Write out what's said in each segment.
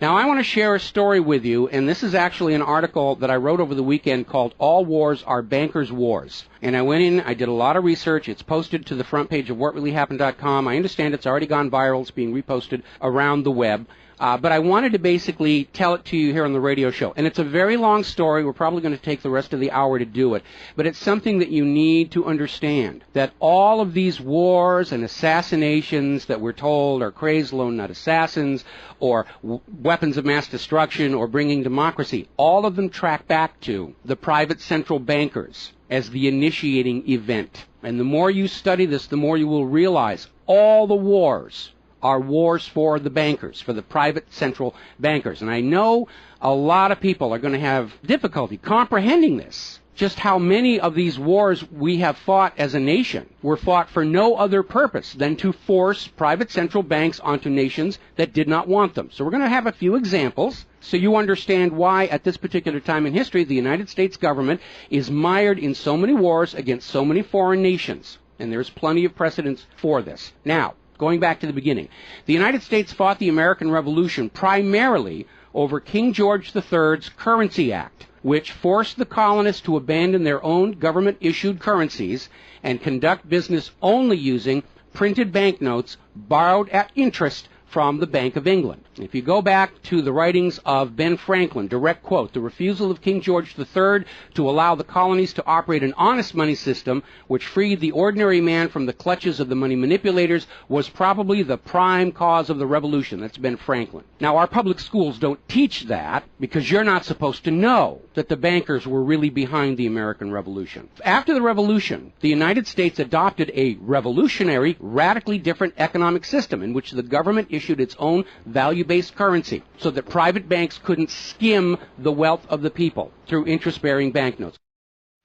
Now, I want to share a story with you, and this is actually an article that I wrote over the weekend called All Wars Are Bankers' Wars. And I went in, I did a lot of research. It's posted to the front page of whatreallyhappened.com. I understand it's already gone viral. It's being reposted around the web. But I wanted to basically tell it to you here on the radio show. And it's a very long story. We're probably going to take the rest of the hour to do it. But it's something that you need to understand, that all of these wars and assassinations that we're told are crazed lone nut assassins or weapons of mass destruction or bringing democracy, all of them track back to the private central bankers as the initiating event. And the more you study this, the more you will realize all the wars are wars for the bankers, for the private central bankers. And I know a lot of people are going to have difficulty comprehending this. Just how many of these wars we have fought as a nation were fought for no other purpose than to force private central banks onto nations that did not want them. So we're going to have a few examples so you understand why at this particular time in history the United States government is mired in so many wars against so many foreign nations. And there's plenty of precedents for this. Now, going back to the beginning, the United States fought the American Revolution primarily over King George III's Currency Act, which forced the colonists to abandon their own government-issued currencies and conduct business only using printed banknotes borrowed at interest from the Bank of England. If you go back to the writings of Ben Franklin, direct quote, the refusal of King George III to allow the colonies to operate an honest money system which freed the ordinary man from the clutches of the money manipulators was probably the prime cause of the revolution. That's Ben Franklin. Now, our public schools don't teach that because you're not supposed to know that the bankers were really behind the American Revolution. After the Revolution, the United States adopted a revolutionary, radically different economic system in which the government issued its own value-based currency so that private banks couldn't skim the wealth of the people through interest-bearing banknotes.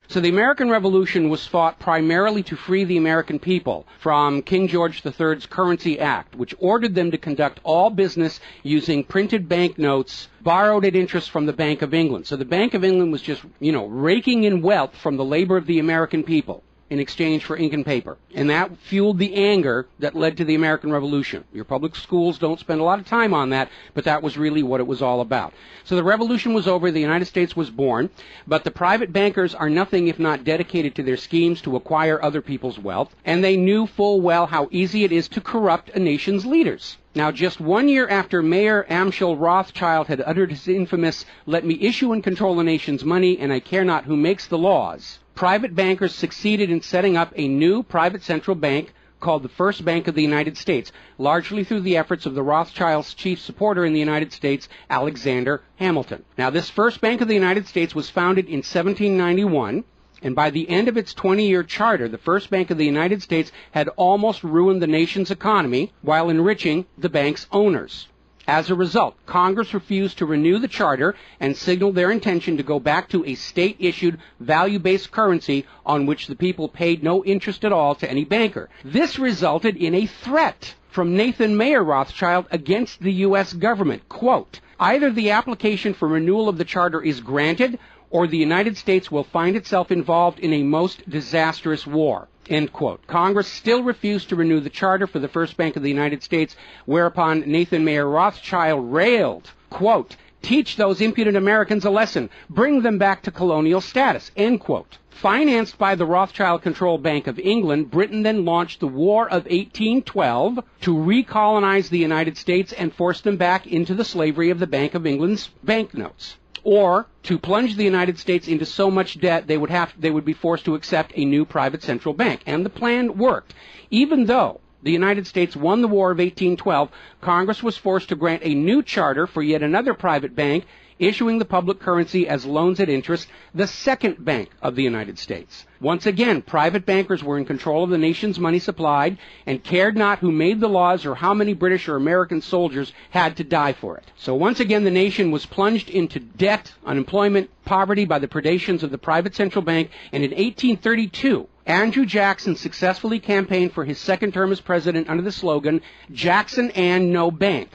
So the American Revolution was fought primarily to free the American people from King George III's Currency Act, which ordered them to conduct all business using printed banknotes borrowed at interest from the Bank of England. So the Bank of England was just, raking in wealth from the labor of the American people in exchange for ink and paper. And that fueled the anger that led to the American Revolution. Your public schools don't spend a lot of time on that, but that was really what it was all about. So the revolution was over, the United States was born, but the private bankers are nothing if not dedicated to their schemes to acquire other people's wealth, and they knew full well how easy it is to corrupt a nation's leaders. Now, just 1 year after Mayor Amschel Rothschild had uttered his infamous, "Let me issue and control the nation's money, and I care not who makes the laws," private bankers succeeded in setting up a new private central bank called the First Bank of the United States, largely through the efforts of the Rothschilds' chief supporter in the United States, Alexander Hamilton. Now, this First Bank of the United States was founded in 1791, and by the end of its 20-year charter, the First Bank of the United States had almost ruined the nation's economy while enriching the bank's owners. As a result, Congress refused to renew the charter and signaled their intention to go back to a state-issued, value-based currency on which the people paid no interest at all to any banker. This resulted in a threat from Nathan Mayer Rothschild against the U.S. government. Quote, "Either the application for renewal of the charter is granted, or the United States will find itself involved in a most disastrous war." End quote. Congress still refused to renew the charter for the First Bank of the United States, whereupon Nathan Mayer Rothschild railed, quote, "Teach those impudent Americans a lesson. Bring them back to colonial status." End quote. Financed by the Rothschild-controlled Bank of England, Britain then launched the War of 1812 to recolonize the United States and force them back into the slavery of the Bank of England's banknotes, or to plunge the United States into so much debt they would be forced to accept a new private central bank. And the plan worked. Even though the United States won the War of 1812, Congress was forced to grant a new charter for yet another private bank, issuing the public currency as loans at interest, the Second Bank of the United States. Once again, private bankers were in control of the nation's money supplied and cared not who made the laws or how many British or American soldiers had to die for it. So once again, the nation was plunged into debt, unemployment, poverty by the predations of the private central bank, and in 1832, Andrew Jackson successfully campaigned for his second term as president under the slogan, "Jackson and no bank."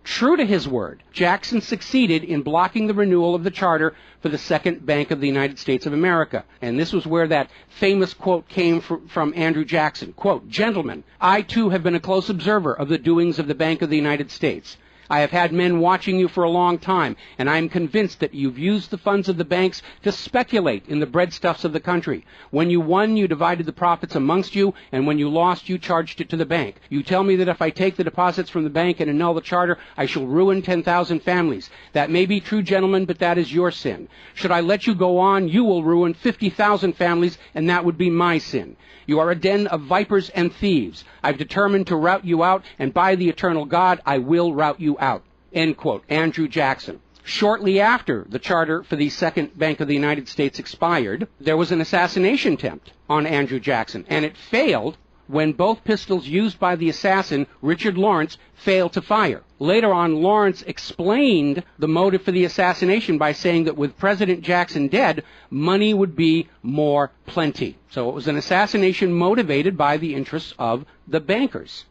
True to his word, Jackson succeeded in blocking the renewal of the charter for the Second Bank of the United States of America. And this was where that famous quote came from Andrew Jackson. Quote, "Gentlemen, I too have been a close observer of the doings of the Bank of the United States. I have had men watching you for a long time, and I am convinced that you've used the funds of the banks to speculate in the breadstuffs of the country. When you won, you divided the profits amongst you, and when you lost, you charged it to the bank. You tell me that if I take the deposits from the bank and annul the charter, I shall ruin 10,000 families. That may be true, gentlemen, but that is your sin. Should I let you go on, you will ruin 50,000 families, and that would be my sin. You are a den of vipers and thieves. I've determined to rout you out, and by the eternal God, I will rout you out. End quote. Andrew Jackson. Shortly after the charter for the Second Bank of the United States expired, there was an assassination attempt on Andrew Jackson, and it failed when both pistols used by the assassin, Richard Lawrence, failed to fire. Later on, Lawrence explained the motive for the assassination by saying that with President Jackson dead, money would be more plenty. So it was an assassination motivated by the interests of the bankers.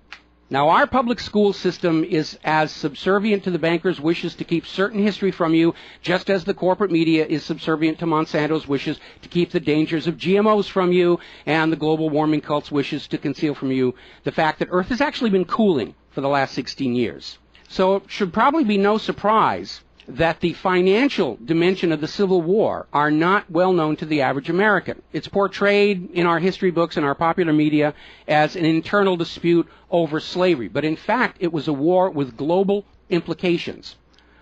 Now, our public school system is as subservient to the bankers' wishes to keep certain history from you, just as the corporate media is subservient to Monsanto's wishes to keep the dangers of GMOs from you, and the global warming cult's wishes to conceal from you the fact that Earth has actually been cooling for the last 16 years. So it should probably be no surprise that the financial dimension of the Civil War are not well known to the average American. It's portrayed in our history books and our popular media as an internal dispute over slavery, but in fact it was a war with global implications.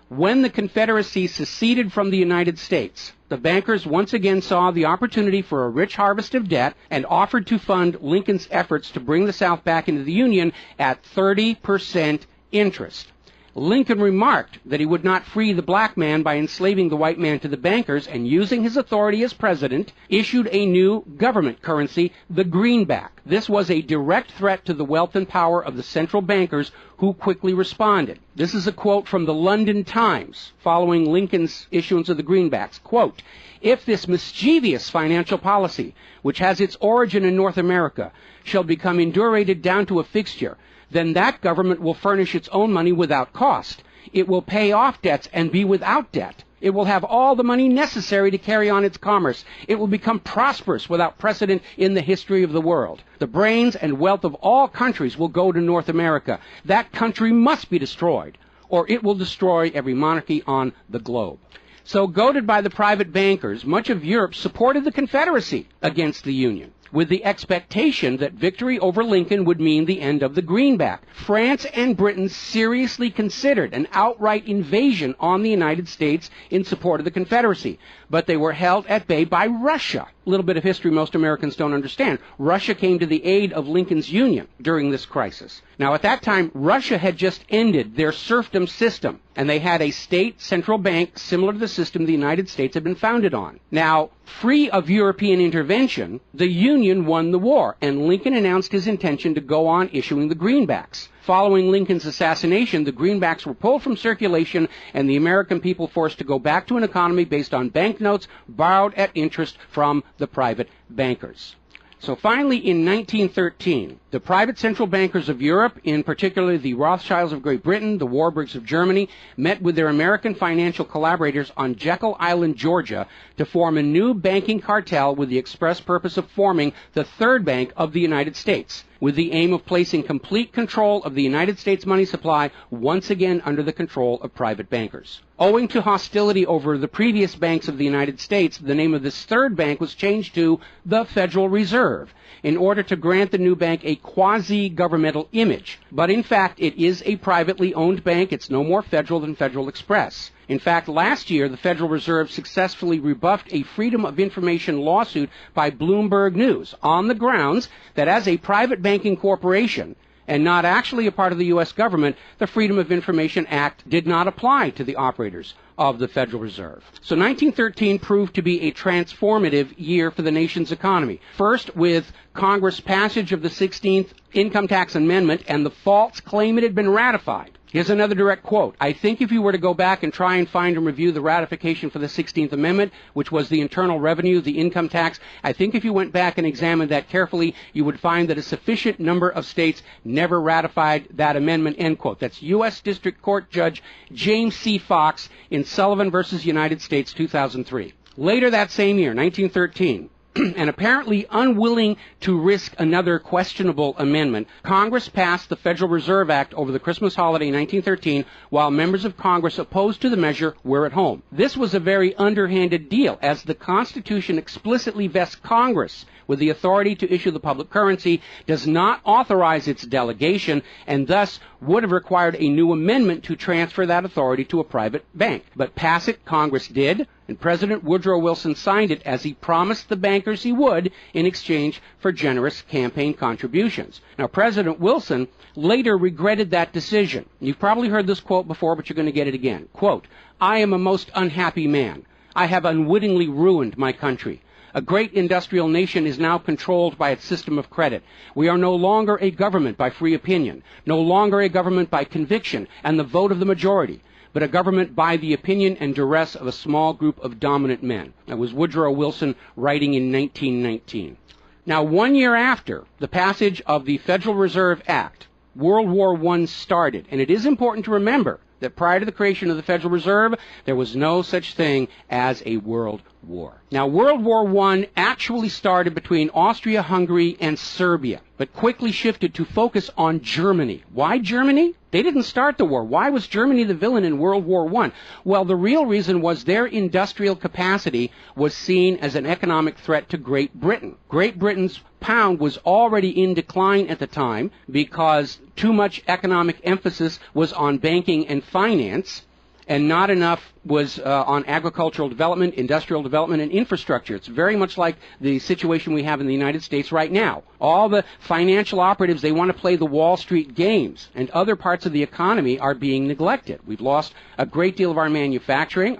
When the Confederacy seceded from the United States, the bankers once again saw the opportunity for a rich harvest of debt and offered to fund Lincoln's efforts to bring the South back into the Union at 30% interest. Lincoln remarked that he would not free the black man by enslaving the white man to the bankers, and using his authority as president, issued a new government currency, the greenback. This was a direct threat to the wealth and power of the central bankers, who quickly responded. This is a quote from the London Times following Lincoln's issuance of the greenbacks. Quote, "If this mischievous financial policy, which has its origin in North America, shall become indurated down to a fixture, then that government will furnish its own money without cost. It will pay off debts and be without debt. It will have all the money necessary to carry on its commerce. It will become prosperous without precedent in the history of the world. The brains and wealth of all countries will go to North America. That country must be destroyed, or it will destroy every monarchy on the globe." So, goaded by the private bankers, much of Europe supported the Confederacy against the Union, with the expectation that victory over Lincoln would mean the end of the greenback. France and Britain seriously considered an outright invasion on the United States in support of the Confederacy, but they were held at bay by Russia. A little bit of history most Americans don't understand. Russia came to the aid of Lincoln's Union during this crisis. Now, at that time, Russia had just ended their serfdom system, and they had a state central bank similar to the system the United States had been founded on. Now, free of European intervention, the Union won the war, and Lincoln announced his intention to go on issuing the greenbacks. Following Lincoln's assassination, the greenbacks were pulled from circulation, and the American people forced to go back to an economy based on banknotes borrowed at interest from the private bankers. So finally, in 1913, the private central bankers of Europe, in particular the Rothschilds of Great Britain, the Warburgs of Germany, met with their American financial collaborators on Jekyll Island, Georgia, to form a new banking cartel with the express purpose of forming the Third Bank of the United States, with the aim of placing complete control of the United States money supply once again under the control of private bankers. Owing to hostility over the previous banks of the United States, the name of this third bank was changed to the Federal Reserve, in order to grant the new bank a quasi-governmental image. But in fact, it is a privately owned bank. It's no more federal than Federal Express. In fact, last year, the Federal Reserve successfully rebuffed a Freedom of Information lawsuit by Bloomberg News on the grounds that as a private banking corporation, and not actually a part of the U.S. government, the Freedom of Information Act did not apply to the operators of the Federal Reserve. So 1913 proved to be a transformative year for the nation's economy. First, with Congress' passage of the 16th Income Tax Amendment and the false claim it had been ratified. Here's another direct quote. "I think if you were to go back and try and find and review the ratification for the 16th Amendment, which was the internal revenue, the income tax, I think if you went back and examined that carefully, you would find that a sufficient number of states never ratified that amendment," end quote. That's U.S. District Court Judge James C. Fox in Sullivan versus United States, 2003. Later that same year, 1913, and apparently unwilling to risk another questionable amendment, Congress passed the Federal Reserve Act over the Christmas holiday in 1913, while members of Congress opposed to the measure were at home. This was a very underhanded deal, as the Constitution explicitly vests Congress with the authority to issue the public currency, does not authorize its delegation, and thus would have required a new amendment to transfer that authority to a private bank. But pass it, Congress did, and President Woodrow Wilson signed it as he promised the bankers he would in exchange for generous campaign contributions. Now, President Wilson later regretted that decision. You've probably heard this quote before, but you're going to get it again. Quote, "I am a most unhappy man. I have unwittingly ruined my country. A great industrial nation is now controlled by its system of credit. We are no longer a government by free opinion, no longer a government by conviction and the vote of the majority, but a government by the opinion and duress of a small group of dominant men." That was Woodrow Wilson writing in 1919. Now, 1 year after the passage of the Federal Reserve Act, World War I started, and it is important to remember that prior to the creation of the Federal Reserve, there was no such thing as a world war. Now, World War I actually started between Austria, Hungary, and Serbia, but quickly shifted to focus on Germany. Why Germany? They didn't start the war. Why was Germany the villain in World War I? Well, the real reason was their industrial capacity was seen as an economic threat to Great Britain. Great Britain's pound was already in decline at the time because too much economic emphasis was on banking and finance, and not enough was on agricultural development, industrial development, and infrastructure. It's very much like the situation we have in the United States right now. All the financial operatives, they want to play the Wall Street games, and other parts of the economy are being neglected. We've lost a great deal of our manufacturing.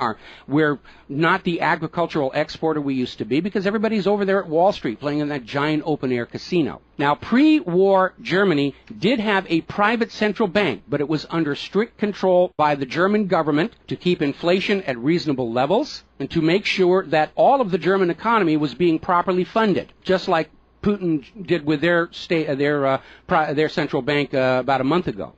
We're not the agricultural exporter we used to be because everybody's over there at Wall Street playing in that giant open-air casino. Now, pre-war Germany did have a private central bank, but it was under strict control by the German government to keep inflation at reasonable levels and to make sure that all of the German economy was being properly funded, just like Putin did with their central bank about a month ago.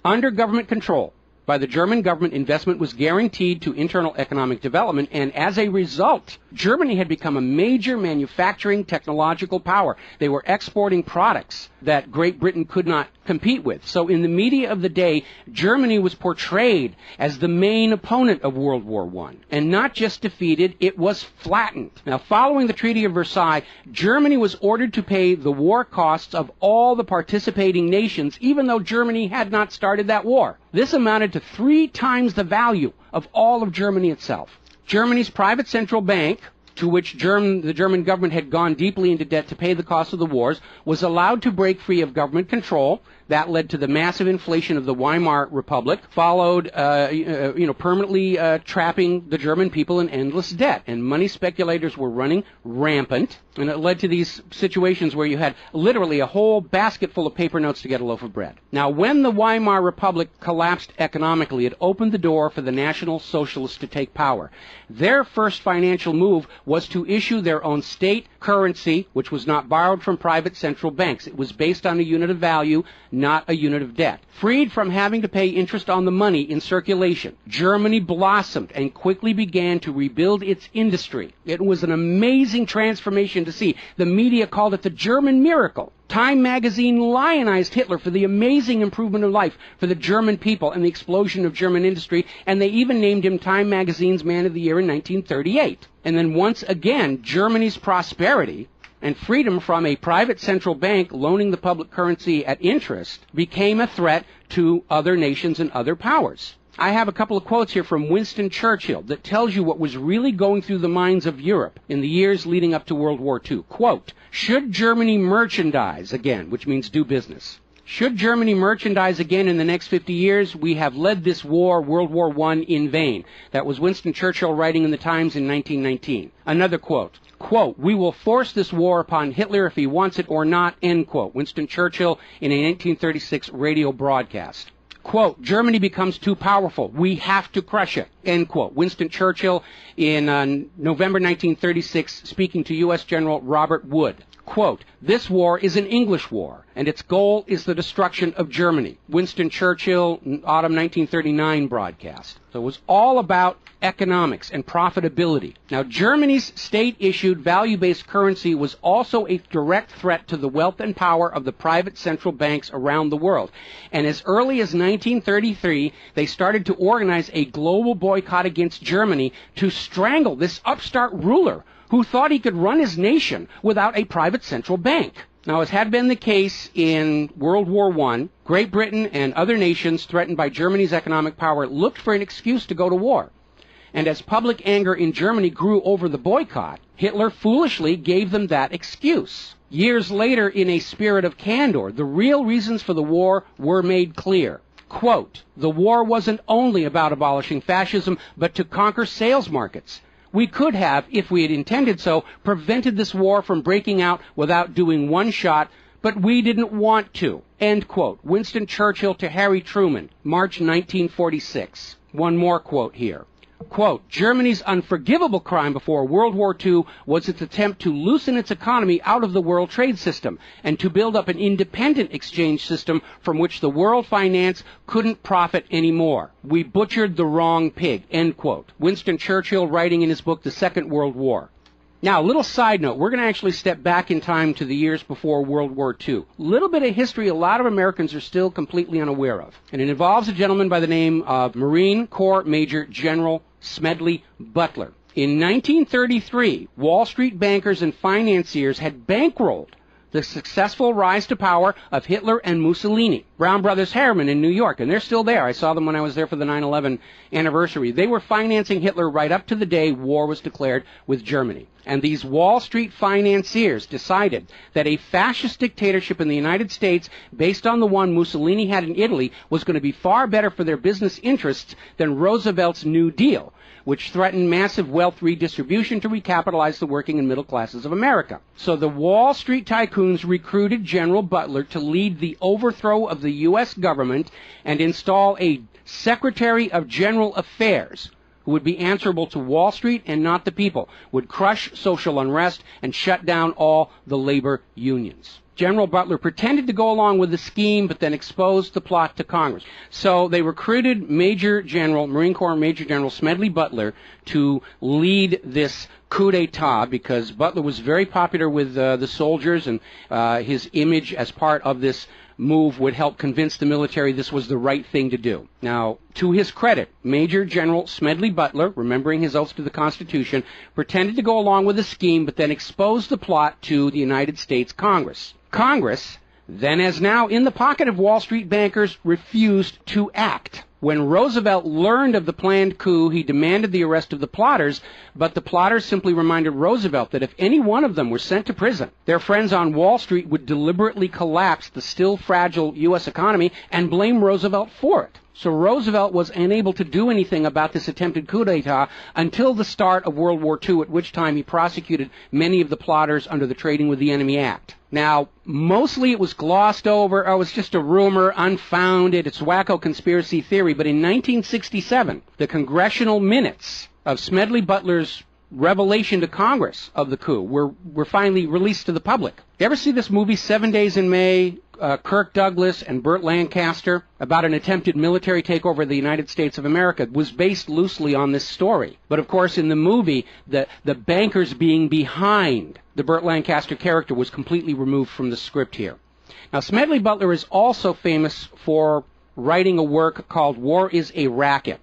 Under government control by the German government, investment was guaranteed to internal economic development, and as a result, Germany had become a major manufacturing technological power. They were exporting products that Great Britain could not compete with. So in the media of the day, Germany was portrayed as the main opponent of World War I. And not just defeated, it was flattened. Now, following the Treaty of Versailles, Germany was ordered to pay the war costs of all the participating nations, even though Germany had not started that war. This amounted to 3 times the value of all of Germany itself. Germany's private central bank, to which the German government had gone deeply into debt to pay the cost of the wars, was allowed to break free of government control. That led to the massive inflation of the Weimar Republic, followed, permanently trapping the German people in endless debt. And money speculators were running rampant, and it led to these situations where you had literally a whole basket full of paper notes to get a loaf of bread. Now, when the Weimar Republic collapsed economically, it opened the door for the National Socialists to take power. Their first financial move was to issue their own state currency, which was not borrowed from private central banks. It was based on a unit of value, not a unit of debt. Freed from having to pay interest on the money in circulation, Germany blossomed and quickly began to rebuild its industry. It was an amazing transformation to see. The media called it the German miracle. Time magazine lionized Hitler for the amazing improvement of life for the German people and the explosion of German industry, and they even named him Time magazine's Man of the Year in 1938. And then once again, Germany's prosperity and freedom from a private central bank loaning the public currency at interest became a threat to other nations and other powers. I have a couple of quotes here from Winston Churchill that tells you what was really going through the minds of Europe in the years leading up to World War II. Quote, "Should Germany merchandise again," which means do business, "should Germany merchandise again in the next 50 years, we have led this war, World War I, in vain." That was Winston Churchill writing in the Times in 1919. Another quote, "We will force this war upon Hitler if he wants it or not," end quote. Winston Churchill in a 1936 radio broadcast. Quote, "Germany becomes too powerful. We have to crush it," end quote. Winston Churchill in November 1936 speaking to U.S. General Robert Wood. Quote, "This war is an English war, and its goal is the destruction of Germany." Winston Churchill, autumn 1939 broadcast. So it was all about economics and profitability. Now, Germany's state-issued value-based currency was also a direct threat to the wealth and power of the private central banks around the world. And as early as 1933, they started to organize a global boycott against Germany to strangle this upstart ruler who thought he could run his nation without a private central bank. Now, as had been the case in World War I, Great Britain and other nations threatened by Germany's economic power looked for an excuse to go to war. And as public anger in Germany grew over the boycott, Hitler foolishly gave them that excuse. Years later, in a spirit of candor, the real reasons for the war were made clear. Quote, "The war wasn't only about abolishing fascism, but to conquer sales markets. We could have, if we had intended so, prevented this war from breaking out without doing one shot, but we didn't want to." End quote. Winston Churchill to Harry Truman, March 1946. One more quote here. Quote, "Germany's unforgivable crime before World War II was its attempt to loosen its economy out of the world trade system and to build up an independent exchange system from which the world finance couldn't profit anymore. We butchered the wrong pig." End quote. Winston Churchill writing in his book, The Second World War. Now, a little side note, we're going to actually step back in time to the years before World War II. A little bit of history a lot of Americans are still completely unaware of. And it involves a gentleman by the name of Marine Corps Major General Smedley Butler. In 1933, Wall Street bankers and financiers had bankrolled the successful rise to power of Hitler and Mussolini. Brown Brothers Harriman in New York, and they're still there. I saw them when I was there for the 9/11 anniversary. They were financing Hitler right up to the day war was declared with Germany. And these Wall Street financiers decided that a fascist dictatorship in the United States, based on the one Mussolini had in Italy, was going to be far better for their business interests than Roosevelt's New Deal, which threatened massive wealth redistribution to recapitalize the working and middle classes of America. So the Wall Street tycoons recruited General Butler to lead the overthrow of the U.S. government and install a Secretary of General Affairs who would be answerable to Wall Street and not the people, would crush social unrest and shut down all the labor unions. General Butler pretended to go along with the scheme, but then exposed the plot to Congress. So they recruited Marine Corps Major General Smedley Butler to lead this coup d'etat because Butler was very popular with the soldiers, and his image as part of this move would help convince the military this was the right thing to do. Now, to his credit, Major General Smedley Butler, remembering his oath to the Constitution, pretended to go along with the scheme, but then exposed the plot to the United States Congress. Congress, then as now in the pocket of Wall Street bankers, refused to act. When Roosevelt learned of the planned coup, he demanded the arrest of the plotters, but the plotters simply reminded Roosevelt that if any one of them were sent to prison, their friends on Wall Street would deliberately collapse the still fragile U.S. economy and blame Roosevelt for it. So Roosevelt was unable to do anything about this attempted coup d'etat until the start of World War II, at which time he prosecuted many of the plotters under the Trading with the Enemy Act. Now, mostly it was glossed over. Oh, it's just a rumor, unfounded. It's wacko conspiracy theory. But in 1967, the congressional minutes of Smedley Butler's revelation to Congress of the coup were finally released to the public. You ever see this movie 7 Days in May, Kirk Douglas and Burt Lancaster, about an attempted military takeover of the United States of America? It was based loosely on this story. But of course, in the movie, the bankers being behind the Burt Lancaster character was completely removed from the script here. Now, Smedley Butler is also famous for writing a work called War is a Racket.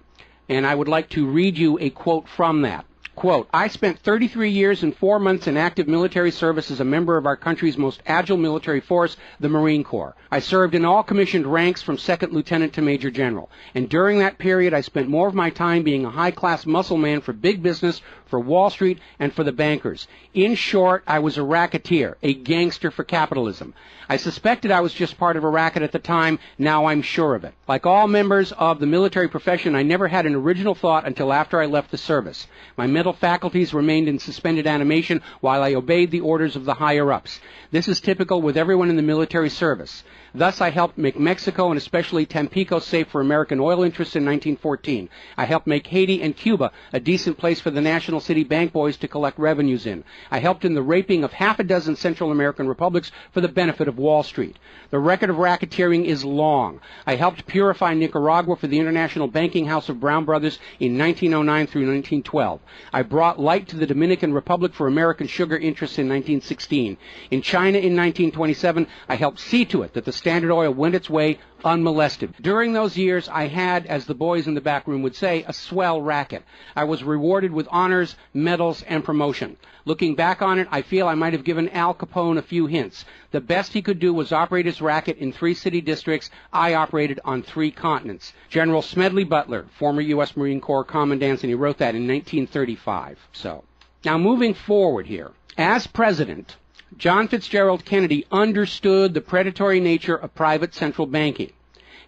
And I would like to read you a quote from that. Quote, "I spent 33 years and 4 months in active military service as a member of our country's most agile military force, the Marine Corps. I served in all commissioned ranks from second lieutenant to major general. And during that period, I spent more of my time being a high-class muscle man for big business, for Wall Street, and for the bankers. In short, I was a racketeer, a gangster for capitalism. I suspected I was just part of a racket at the time. Now I'm sure of it. Like all members of the military profession, I never had an original thought until after I left the service. My mental mental faculties remained in suspended animation while I obeyed the orders of the higher-ups. This is typical with everyone in the military service. Thus, I helped make Mexico and especially Tampico safe for American oil interests in 1914. I helped make Haiti and Cuba a decent place for the National City Bank boys to collect revenues in. I helped in the raping of half a dozen Central American republics for the benefit of Wall Street. The record of racketeering is long. I helped purify Nicaragua for the International Banking House of Brown Brothers in 1909 through 1912. I brought light to the Dominican Republic for American sugar interests in 1916. In China in 1927, I helped see to it that the Standard Oil went its way unmolested. During those years, I had, as the boys in the back room would say, a swell racket. I was rewarded with honors, medals, and promotion. Looking back on it, I feel I might have given Al Capone a few hints. The best he could do was operate his racket in 3 city districts. I operated on 3 continents. General Smedley Butler, former U.S. Marine Corps Commandant, and he wrote that in 1935. So, now moving forward here. As president, John Fitzgerald Kennedy understood the predatory nature of private central banking.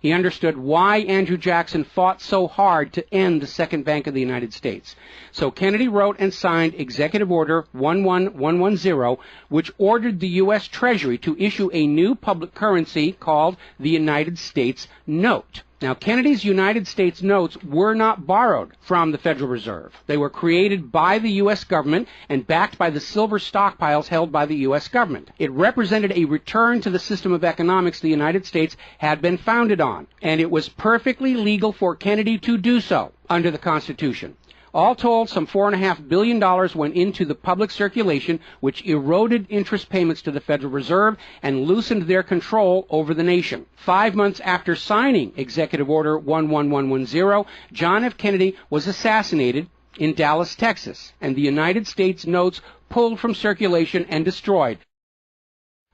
He understood why Andrew Jackson fought so hard to end the Second Bank of the United States. So Kennedy wrote and signed Executive Order 11110, which ordered the U.S. Treasury to issue a new public currency called the United States Note. Now, Kennedy's United States notes were not borrowed from the Federal Reserve. They were created by the U.S. government and backed by the silver stockpiles held by the U.S. government. It represented a return to the system of economics the United States had been founded on, and it was perfectly legal for Kennedy to do so under the Constitution. All told, some $4.5 billion went into the public circulation, which eroded interest payments to the Federal Reserve and loosened their control over the nation. 5 months after signing Executive Order 11110, John F. Kennedy was assassinated in Dallas, Texas, and the United States notes pulled from circulation and destroyed.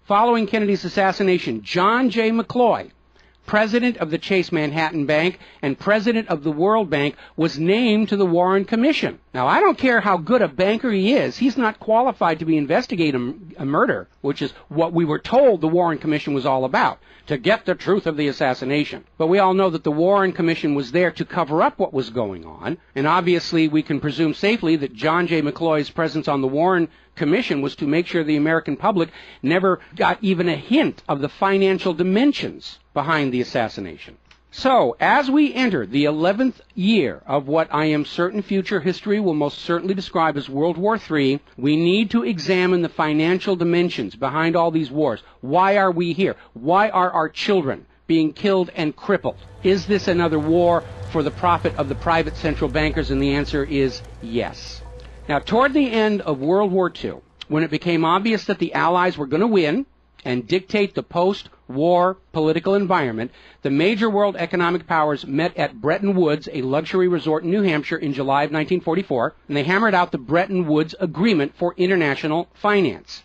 Following Kennedy's assassination, John J. McCloy, president of the Chase Manhattan Bank and president of the World Bank, was named to the Warren Commission. Now, I don't care how good a banker he is. He's not qualified to be investigating a murder, which is what we were told the Warren Commission was all about, to get the truth of the assassination. But we all know that the Warren Commission was there to cover up what was going on, and obviously we can presume safely that John J. McCloy's presence on the Warren Commission was to make sure the American public never got even a hint of the financial dimensions behind the assassination. So, as we enter the 11th year of what I am certain future history will most certainly describe as World War III, we need to examine the financial dimensions behind all these wars. Why are we here? Why are our children being killed and crippled? Is this another war for the profit of the private central bankers? And the answer is yes. Now, toward the end of World War II, when it became obvious that the Allies were going to win and dictate the post-war political environment, the major world economic powers met at Bretton Woods, a luxury resort in New Hampshire, in July of 1944, and they hammered out the Bretton Woods Agreement for International Finance.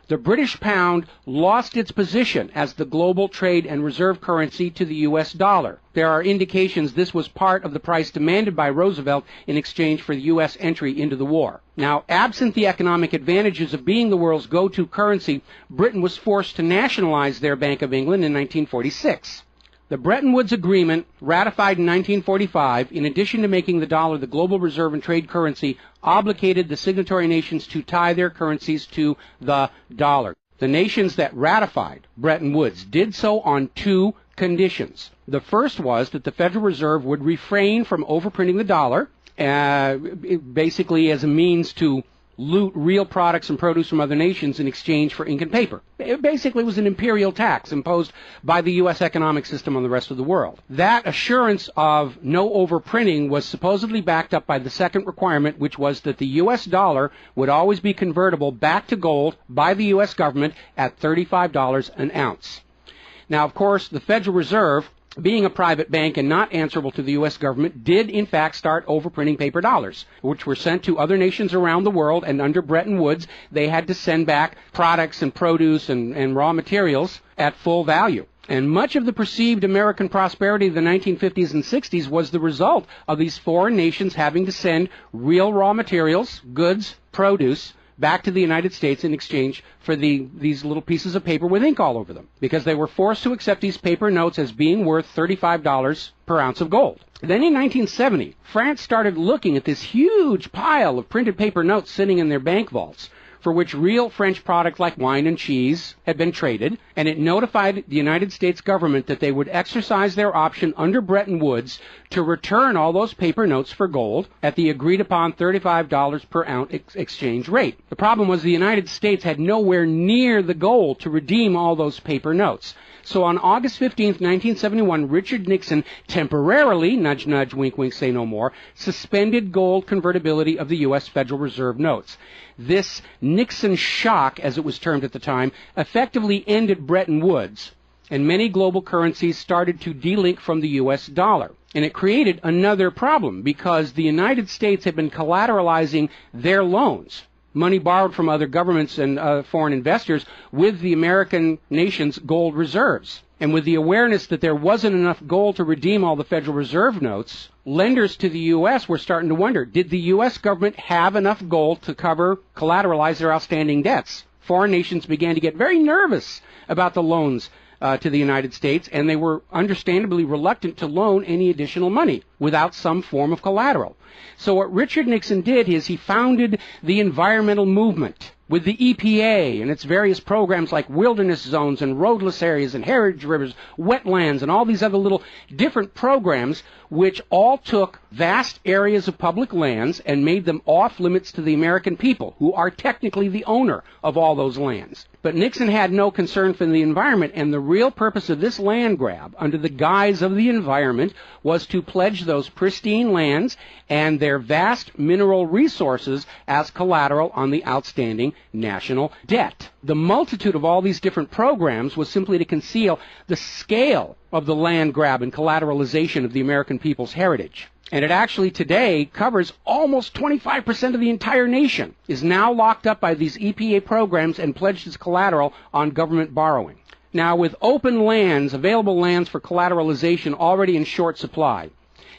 The British pound lost its position as the global trade and reserve currency to the U.S. dollar. There are indications this was part of the price demanded by Roosevelt in exchange for the U.S. entry into the war. Now, absent the economic advantages of being the world's go-to currency, Britain was forced to nationalize their Bank of England in 1946. The Bretton Woods Agreement, ratified in 1945, in addition to making the dollar the global reserve and trade currency, obligated the signatory nations to tie their currencies to the dollar. The nations that ratified Bretton Woods did so on 2 conditions. The first was that the Federal Reserve would refrain from overprinting the dollar, basically as a means to loot real products and produce from other nations in exchange for ink and paper. It basically was an imperial tax imposed by the U.S. economic system on the rest of the world. That assurance of no overprinting was supposedly backed up by the second requirement, which was that the U.S. dollar would always be convertible back to gold by the U.S. government at $35 an ounce. Now, of course, the Federal Reserve, being a private bank and not answerable to the U.S. government, did in fact start overprinting paper dollars, which were sent to other nations around the world, and under Bretton Woods, they had to send back products and produce and raw materials at full value. And much of the perceived American prosperity of the 1950s and 60s was the result of these foreign nations having to send real raw materials, goods, produce, back to the United States in exchange for these little pieces of paper with ink all over them, because they were forced to accept these paper notes as being worth $35 per ounce of gold. Then in 1970, France started looking at this huge pile of printed paper notes sitting in their bank vaults, for which real French products like wine and cheese had been traded, and it notified the United States government that they would exercise their option under Bretton Woods to return all those paper notes for gold at the agreed-upon $35 per ounce exchange rate. The problem was the United States had nowhere near the gold to redeem all those paper notes. So on August 15, 1971, Richard Nixon temporarily, nudge, nudge, wink, wink, say no more, suspended gold convertibility of the U.S. Federal Reserve notes. This Nixon shock, as it was termed at the time, effectively ended Bretton Woods, and many global currencies started to delink from the U.S. dollar. And it created another problem, because the United States had been collateralizing their loans, money borrowed from other governments and foreign investors, with the American nation's gold reserves. And with the awareness that there wasn't enough gold to redeem all the Federal Reserve notes, lenders to the U.S. were starting to wonder, did the U.S. government have enough gold to collateralize their outstanding debts? Foreign nations began to get very nervous about the loans to the United States, and they were understandably reluctant to loan any additional money without some form of collateral. So what Richard Nixon did is he founded the environmental movement with the EPA and its various programs like wilderness zones and roadless areas and heritage rivers, wetlands, and all these other little different programs, which all took vast areas of public lands and made them off limits to the American people, who are technically the owner of all those lands. But Nixon had no concern for the environment, and the real purpose of this land grab, under the guise of the environment, was to pledge those pristine lands and their vast mineral resources as collateral on the outstanding national debt. The multitude of all these different programs was simply to conceal the scale of the land grab and collateralization of the American people's heritage. And it actually today covers almost 25% of the entire nation, is now locked up by these EPA programs and pledged as collateral on government borrowing. Now, with open lands, available lands for collateralization already in short supply,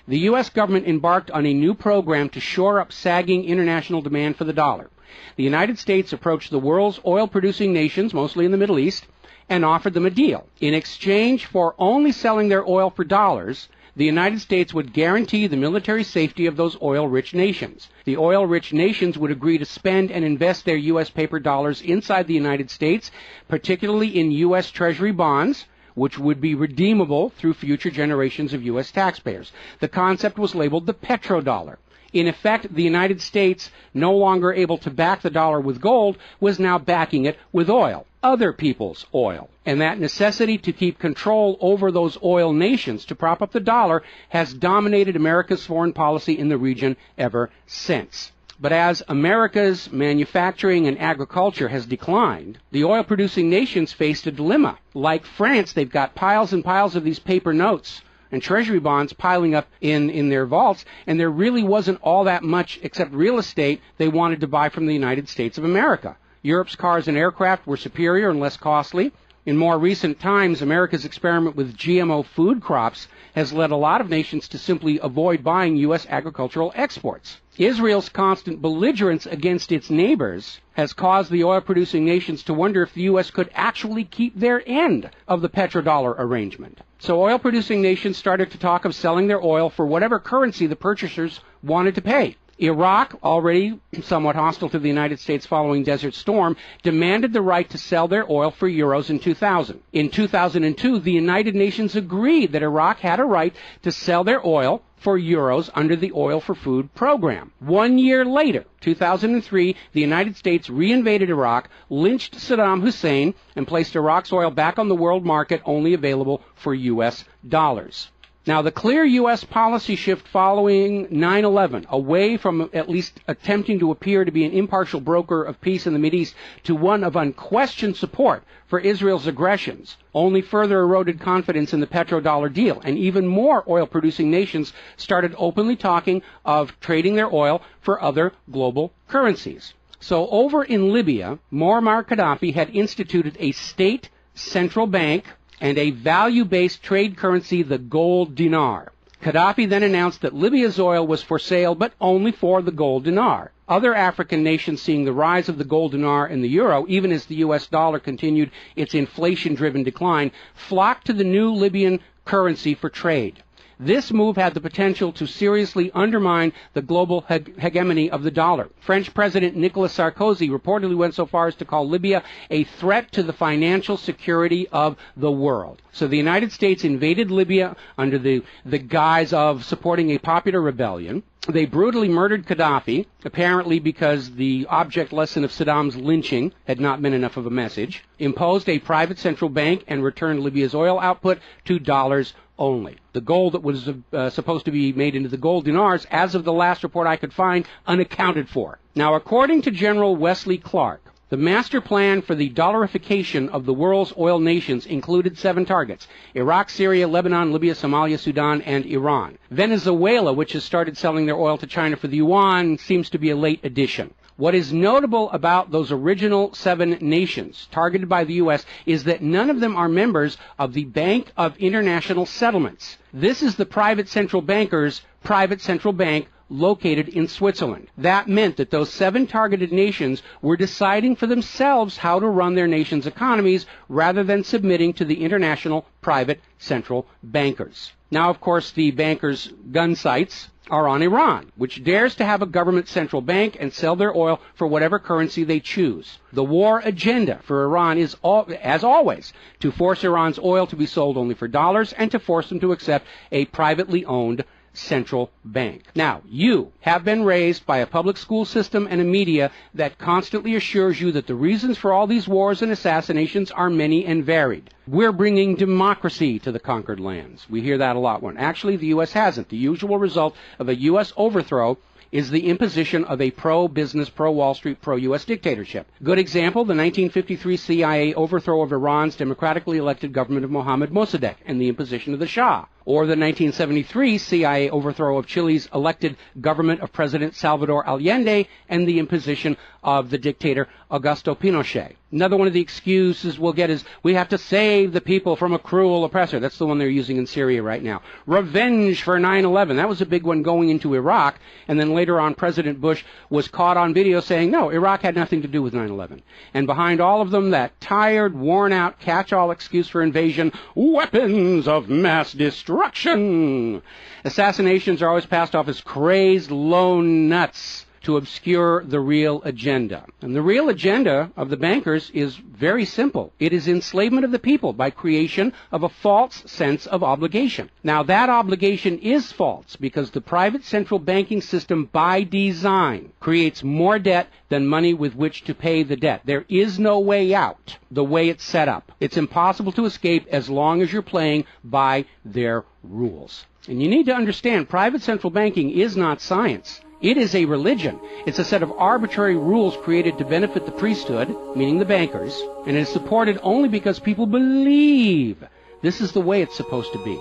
the U.S. government embarked on a new program to shore up sagging international demand for the dollar. The United States approached the world's oil-producing nations, mostly in the Middle East, and offered them a deal. In exchange for only selling their oil for dollars, the United States would guarantee the military safety of those oil-rich nations. The oil-rich nations would agree to spend and invest their U.S. paper dollars inside the United States, particularly in U.S. Treasury bonds, which would be redeemable through future generations of U.S. taxpayers. The concept was labeled the petrodollar. In effect, the United States, no longer able to back the dollar with gold, was now backing it with oil, other people's oil. And that necessity to keep control over those oil nations to prop up the dollar has dominated America's foreign policy in the region ever since. But as America's manufacturing and agriculture has declined, the oil-producing nations faced a dilemma. Like France, they've got piles and piles of these paper notes and treasury bonds piling up in their vaults, and there really wasn't all that much except real estate they wanted to buy from the United States of America. Europe's cars and aircraft were superior and less costly. In more recent times, America's experiment with GMO food crops has led a lot of nations to simply avoid buying U.S. agricultural exports. Israel's constant belligerence against its neighbors has caused the oil-producing nations to wonder if the U.S. could actually keep their end of the petrodollar arrangement. So oil-producing nations started to talk of selling their oil for whatever currency the purchasers wanted to pay. Iraq, already somewhat hostile to the United States following Desert Storm, demanded the right to sell their oil for euros in 2000. In 2002, the United Nations agreed that Iraq had a right to sell their oil for euros under the Oil for Food program. 1 year later, 2003, the United States reinvaded Iraq, lynched Saddam Hussein, and placed Iraq's oil back on the world market, only available for U.S. dollars. Now, the clear U.S. policy shift following 9/11, away from at least attempting to appear to be an impartial broker of peace in the Mideast to one of unquestioned support for Israel's aggressions, only further eroded confidence in the petrodollar deal, and even more oil-producing nations started openly talking of trading their oil for other global currencies. So over in Libya, Muammar Gaddafi had instituted a state central bank and a value-based trade currency, the gold dinar. Gaddafi then announced that Libya's oil was for sale, but only for the gold dinar. Other African nations, seeing the rise of the gold dinar and the euro, even as the U.S. dollar continued its inflation-driven decline, flocked to the new Libyan currency for trade. This move had the potential to seriously undermine the global hegemony of the dollar. French President Nicolas Sarkozy reportedly went so far as to call Libya a threat to the financial security of the world. So the United States invaded Libya under the guise of supporting a popular rebellion. They brutally murdered Gaddafi, apparently because the object lesson of Saddam's lynching had not been enough of a message, imposed a private central bank, and returned Libya's oil output to dollars only. The gold that was supposed to be made into the gold dinars, as of the last report I could find, unaccounted for. Now, according to General Wesley Clark, the master plan for the dollarification of the world's oil nations included 7 targets: Iraq, Syria, Lebanon, Libya, Somalia, Sudan, and Iran. Venezuela, which has started selling their oil to China for the yuan, seems to be a late addition. What is notable about those original 7 nations targeted by the U.S. is that none of them are members of the Bank of International Settlements. This is the private central banker's private central bank located in Switzerland. That meant that those 7 targeted nations were deciding for themselves how to run their nation's economies rather than submitting to the international private central bankers. Now, of course, the bankers' gun sights are on Iran, which dares to have a government central bank and sell their oil for whatever currency they choose. The war agenda for Iran is, as always, to force Iran's oil to be sold only for dollars and to force them to accept a privately owned central bank. Now, you have been raised by a public school system and a media that constantly assures you that the reasons for all these wars and assassinations are many and varied. We're bringing democracy to the conquered lands. We hear that a lot. When actually the U.S. hasn't. The usual result of a U.S. overthrow is the imposition of a pro-business, pro-Wall Street, pro-U.S. dictatorship. Good example, the 1953 CIA overthrow of Iran's democratically elected government of Mohammad Mossadegh and the imposition of the Shah. Or the 1973 CIA overthrow of Chile's elected government of President Salvador Allende and the imposition of the dictator Augusto Pinochet. Another one of the excuses we'll get is we have to save the people from a cruel oppressor. That's the one they're using in Syria right now. Revenge for 9/11. That was a big one going into Iraq. And then later on, President Bush was caught on video saying, no, Iraq had nothing to do with 9/11. And behind all of them, that tired, worn-out, catch-all excuse for invasion, weapons of mass destruction. Assassinations are always passed off as crazed lone nuts to obscure the real agenda. And the real agenda of the bankers is very simple. It is enslavement of the people by creation of a false sense of obligation. Now, that obligation is false because the private central banking system by design creates more debt than money with which to pay the debt. There is no way out the way it's set up. It's impossible to escape as long as you're playing by their rules. And you need to understand, private central banking is not science. It is a religion. It's a set of arbitrary rules created to benefit the priesthood, meaning the bankers, and it is supported only because people believe this is the way it's supposed to be.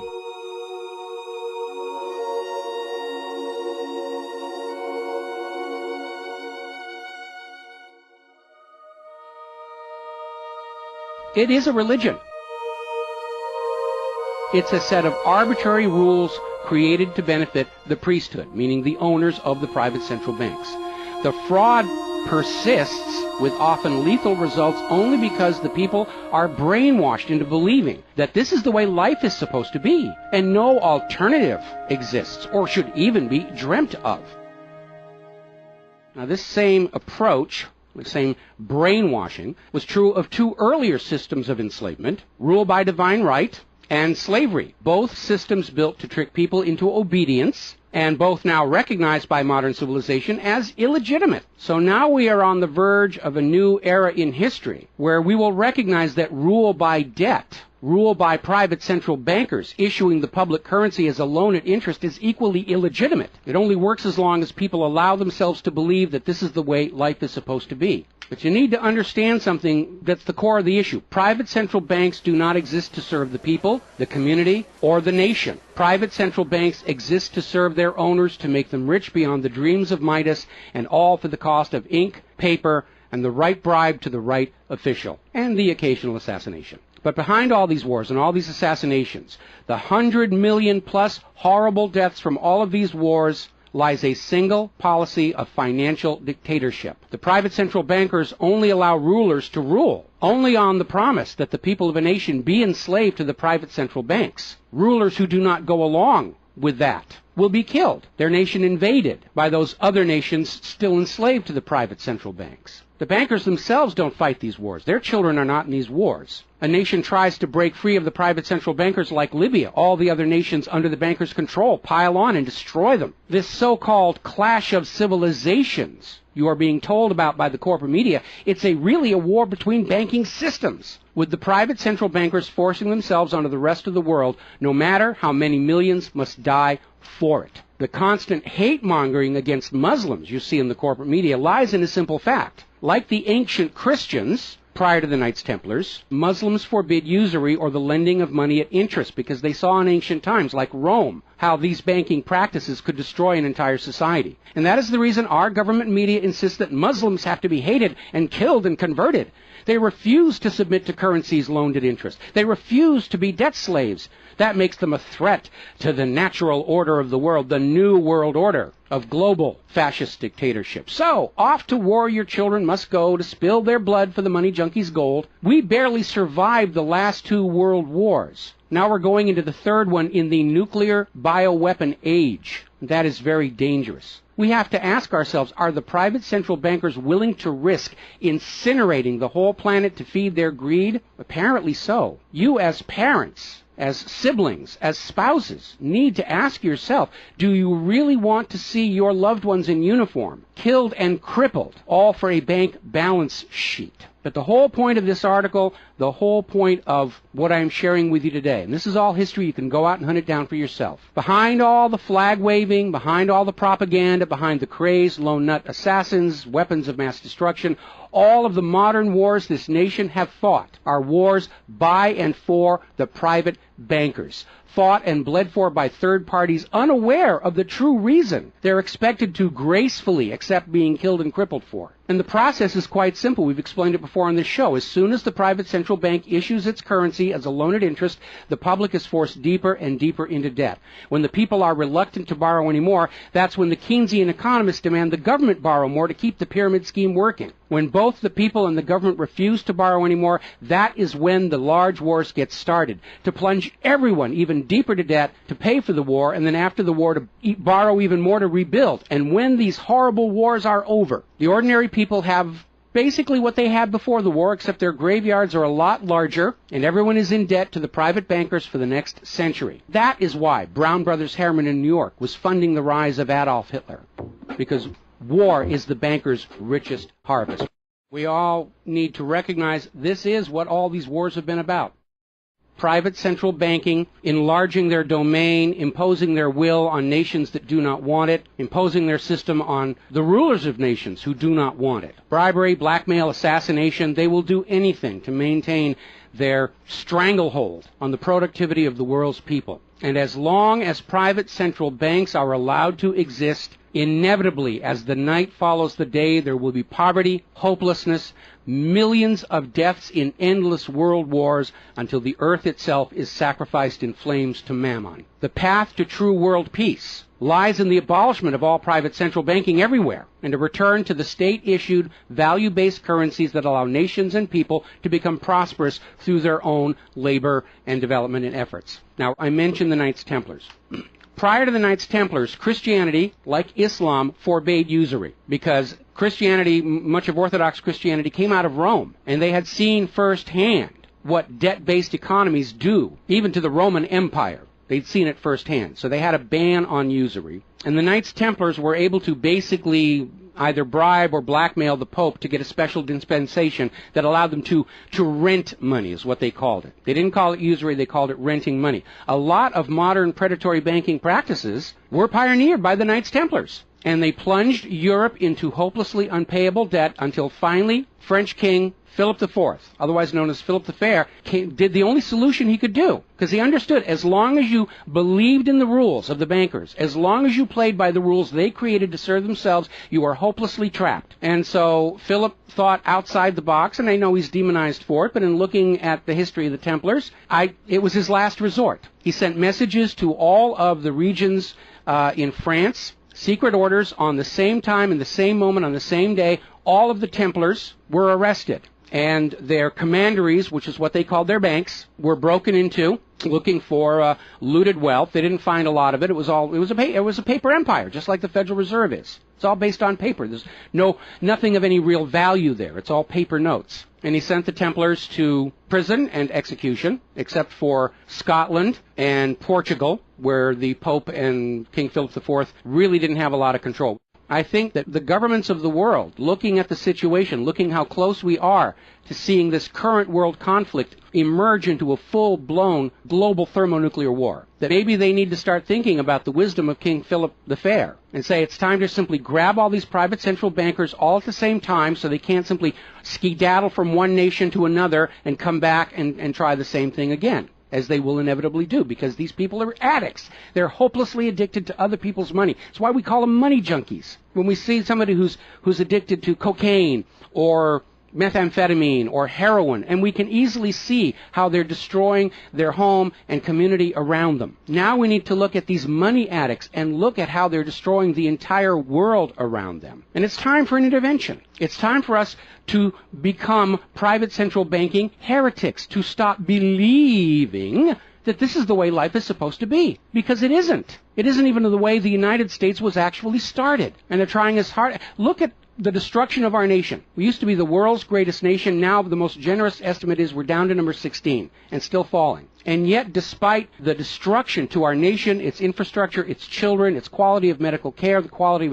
It is a religion. It's a set of arbitrary rules created to benefit the priesthood, meaning the owners of the private central banks. The fraud persists with often lethal results only because the people are brainwashed into believing that this is the way life is supposed to be, and no alternative exists or should even be dreamt of. Now, this same approach, the same brainwashing, was true of 2 earlier systems of enslavement, rule by divine right and slavery, both systems built to trick people into obedience, and both now recognized by modern civilization as illegitimate. So now we are on the verge of a new era in history where we will recognize that rule by debt, rule by private central bankers issuing the public currency as a loan at interest is equally illegitimate. It only works as long as people allow themselves to believe that this is the way life is supposed to be. But you need to understand something that's the core of the issue. Private central banks do not exist to serve the people, the community, or the nation. Private central banks exist to serve their owners, to make them rich beyond the dreams of Midas, and all for the cost of ink, paper, and the right bribe to the right official, and the occasional assassination. But behind all these wars and all these assassinations, the 100 million plus horrible deaths from all of these wars, lies a single policy of financial dictatorship. The private central bankers only allow rulers to rule, only on the promise that the people of a nation be enslaved to the private central banks. Rulers who do not go along with that will be killed. Their nation invaded by those other nations still enslaved to the private central banks. The bankers themselves don't fight these wars. Their children are not in these wars. A nation tries to break free of the private central bankers like Libya. All the other nations under the bankers' control pile on and destroy them. This so-called clash of civilizations you are being told about by the corporate media, it's really a war between banking systems, with the private central bankers forcing themselves onto the rest of the world, no matter how many millions must die for it. The constant hate-mongering against Muslims you see in the corporate media lies in a simple fact. Like the ancient Christians, prior to the Knights Templars, Muslims forbid usury or the lending of money at interest because they saw in ancient times, like Rome, how these banking practices could destroy an entire society. And that is the reason our government media insists that Muslims have to be hated and killed and converted. They refuse to submit to currencies loaned at interest. They refuse to be debt slaves. That makes them a threat to the natural order of the world, the new world order of global fascist dictatorship. So, off to war your children must go to spill their blood for the money junkies' gold. We barely survived the last 2 world wars. Now we're going into the third one in the nuclear bioweapon age. That is very dangerous. We have to ask ourselves, are the private central bankers willing to risk incinerating the whole planet to feed their greed? Apparently so. You as parents, as siblings, as spouses, need to ask yourself, do you really want to see your loved ones in uniform, killed and crippled, all for a bank balance sheet? But the whole point of this article, the whole point of what I'm sharing with you today, and this is all history, you can go out and hunt it down for yourself. Behind all the flag waving, behind all the propaganda, behind the crazed lone nut assassins, weapons of mass destruction, all of the modern wars this nation have fought are wars by and for the private bankers, fought and bled for by third parties unaware of the true reason they're expected to gracefully accept being killed and crippled for. And the process is quite simple. We've explained it before on this show. As soon as the private central bank issues its currency as a loan at interest, the public is forced deeper and deeper into debt. When the people are reluctant to borrow anymore, that's when the Keynesian economists demand the government borrow more to keep the pyramid scheme working. When both the people and the government refuse to borrow anymore, that is when the large wars get started, to plunge everyone even deeper to debt to pay for the war, and then after the war to borrow even more to rebuild. And when these horrible wars are over, the ordinary people have basically what they had before the war, except their graveyards are a lot larger, and everyone is in debt to the private bankers for the next century. That is why Brown Brothers Harriman in New York was funding the rise of Adolf Hitler, because war is the bankers' richest harvest. We all need to recognize this is what all these wars have been about. Private central banking, enlarging their domain, imposing their will on nations that do not want it, imposing their system on the rulers of nations who do not want it. Bribery, blackmail, assassination, they will do anything to maintain their stranglehold on the productivity of the world's people. And as long as private central banks are allowed to exist, inevitably, as the night follows the day, there will be poverty, hopelessness, millions of deaths in endless world wars until the earth itself is sacrificed in flames to Mammon. The path to true world peace lies in the abolishment of all private central banking everywhere and a return to the state-issued, value-based currencies that allow nations and people to become prosperous through their own labor and development and efforts. Now, I mentioned the Knights Templars. Prior to the Knights Templars, Christianity, like Islam, forbade usury because Christianity, much of Orthodox Christianity, came out of Rome, and they had seen firsthand what debt-based economies do, even to the Roman Empire. They'd seen it firsthand, so they had a ban on usury. And the Knights Templars were able to basically either bribe or blackmail the Pope to get a special dispensation that allowed them to rent money, is what they called it. They didn't call it usury, they called it renting money. A lot of modern predatory banking practices were pioneered by the Knights Templars. And they plunged Europe into hopelessly unpayable debt until finally French King Philip IV, otherwise known as Philip the Fair, did the only solution he could do. Because he understood, as long as you believed in the rules of the bankers, as long as you played by the rules they created to serve themselves, you are hopelessly trapped. And so Philip thought outside the box, and I know he's demonized for it, but in looking at the history of the Templars, it was his last resort. He sent messages to all of the regions in France, secret orders on the same time, in the same moment, on the same day. All of the Templars were arrested. and their commanderies, which is what they called their banks, were broken into, looking for looted wealth. They didn't find a lot of it. It was a paper empire, just like the Federal Reserve is. It's all based on paper. There's nothing of any real value there. It's all paper notes. And he sent the Templars to prison and execution, except for Scotland and Portugal, where the Pope and King Philip IV really didn't have a lot of control. I think that the governments of the world, looking at the situation, looking how close we are to seeing this current world conflict emerge into a full-blown global thermonuclear war, that maybe they need to start thinking about the wisdom of King Philip the Fair and say it's time to simply grab all these private central bankers all at the same time so they can't simply skedaddle from one nation to another and come back and try the same thing again, as they will inevitably do, because these people are addicts. They're hopelessly addicted to other people's money. That's why we call them money junkies. When we see somebody who's addicted to cocaine or methamphetamine or heroin, and we can easily see how they're destroying their home and community around them. Now we need to look at these money addicts and look at how they're destroying the entire world around them. And it's time for an intervention. It's time for us to become private central banking heretics, to stop believing that this is the way life is supposed to be, because it isn't. It isn't even the way the United States was actually started. And they're trying as hard. Look at the destruction of our nation. We used to be the world's greatest nation. Now the most generous estimate is we're down to number 16 and still falling. And yet, despite the destruction to our nation, its infrastructure, its children, its quality of medical care, the quality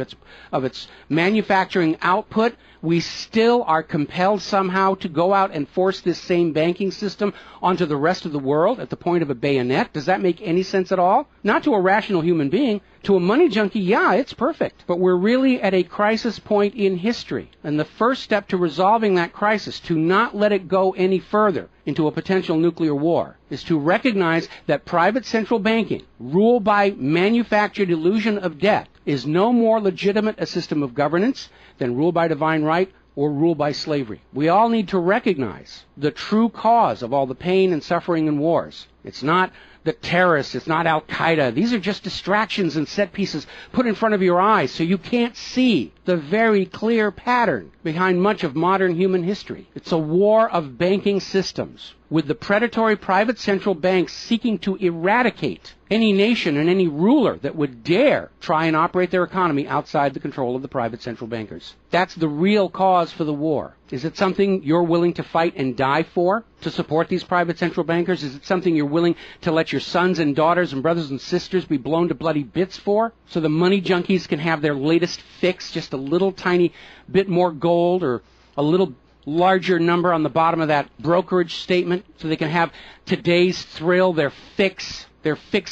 of its manufacturing output, we still are compelled somehow to go out and force this same banking system onto the rest of the world at the point of a bayonet. Does that make any sense at all? Not to a rational human being. To a money junkie, yeah, it's perfect. But we're really at a crisis point in history. And the first step to resolving that crisis, to not let it go any further into a potential nuclear war, is to recognize that private central banking, ruled by manufactured illusion of debt, is no more legitimate a system of governance than rule by divine right or rule by slavery. We all need to recognize the true cause of all the pain and suffering and wars. It's not the terrorists, it's not Al-Qaeda. These are just distractions and set pieces put in front of your eyes so you can't see the very clear pattern behind much of modern human history. It's a war of banking systems, with the predatory private central banks seeking to eradicate any nation and any ruler that would dare try and operate their economy outside the control of the private central bankers. That's the real cause for the war. Is it something you're willing to fight and die for, to support these private central bankers? Is it something you're willing to let your sons and daughters and brothers and sisters be blown to bloody bits for, so the money junkies can have their latest fix, just a little tiny bit more gold or a little larger number on the bottom of that brokerage statement, so they can have today's thrill, their fix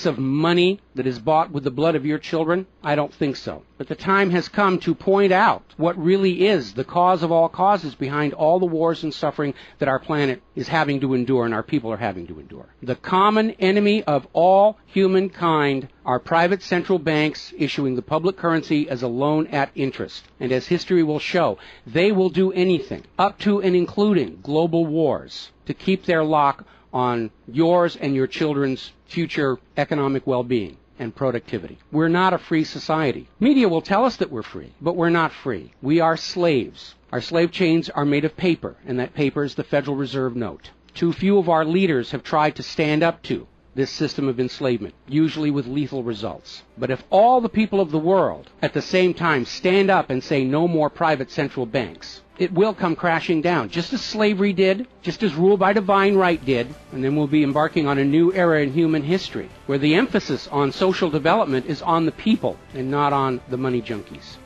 of money that is bought with the blood of your children? I don't think so. But the time has come to point out what really is the cause of all causes behind all the wars and suffering that our planet is having to endure and our people are having to endure. The common enemy of all humankind are private central banks issuing the public currency as a loan at interest. And as history will show, they will do anything, up to and including global wars, to keep their lock on yours and your children's future economic well-being and productivity. We're not a free society. Media will tell us that we're free, but we're not free. We are slaves. Our slave chains are made of paper, and that paper is the Federal Reserve note. Too few of our leaders have tried to stand up to this system of enslavement, usually with lethal results. But if all the people of the world at the same time stand up and say no more private central banks, it will come crashing down, just as slavery did, just as rule by divine right did, and then we'll be embarking on a new era in human history, where the emphasis on social development is on the people and not on the money junkies.